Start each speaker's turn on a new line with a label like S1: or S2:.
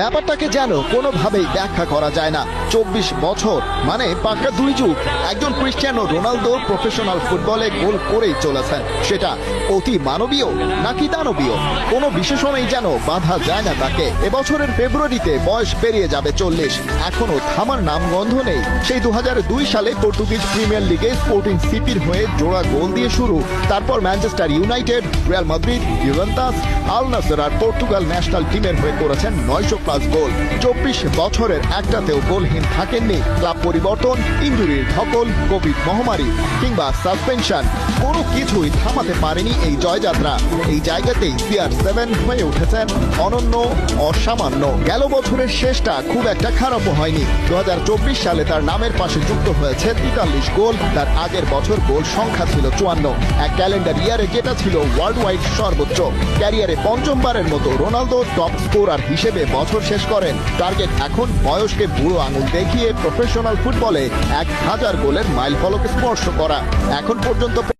S1: ব্যাপারটাকে যেন কোনোভাবেই ব্যাখ্যা করা যায় না। 24 বছর মানে পাক্কা দুই যুগ একজন ক্রিস্টিয়ানো রোনালদো প্রফেশনাল ফুটবলে গোল করেই চলেছেন। সেটা অতি মানবীয় নাকি দানবীয়, কোনো বিশেষণেই যেন বাধা যায় না তাকে। এবছরের ফেব্রুয়ারিতে বয়স পেরিয়ে যাবে 40, এখনো থামার নামগন্ধ নেই। সেই 2002 সালে পর্তুগিজ প্রিমিয়ার লিগে স্পোর্টিং সিপির হয়ে জোড়া গোল দিয়ে শুরু, তারপর Manchester United, Real Madrid, Juventus, Al Nassr আর পর্তুগাল ন্যাশনাল টিমের হয়ে করেছেন 900+ গোল। 24 বছরের একটাতেও গোলহীন থাকেননি। ক্লাব পরিবর্তন, ইনজুরির ধকল, কোভিড মহামারী কিংবা সাসপেনশন, কোনো কিছুই থামাতে পারেনি এই জয়যাত্রা। এই জায়গাতেই CR7 হয়ে উঠেছেন অনন্য, অসামান্য। গেল বছরের শেষটা খুব একটা খারাপও হয়নি। 2024 সালে তার নামের পাশে যুক্ত হয়েছে 43 গোল। তার আগের বছর গোল সংখ্যা ছিল 54, এক ক্যালেন্ডার ইয়ারে যেটা ছিল ওয়ার্ল্ড ওয়াইড সর্বোচ্চ। ক্যারিয়ারে পঞ্চমবারের মতো রোনালদো টপ স্কোরার হিসেবে বছর শেষ করেন। টার্গেট এখন বয়সকে বুড়ো আঙুল দেখিয়ে প্রফেশনাল ফুটবলে 1000 গোলের মাইলফলক স্পর্শ করা। এখন পর্যন্ত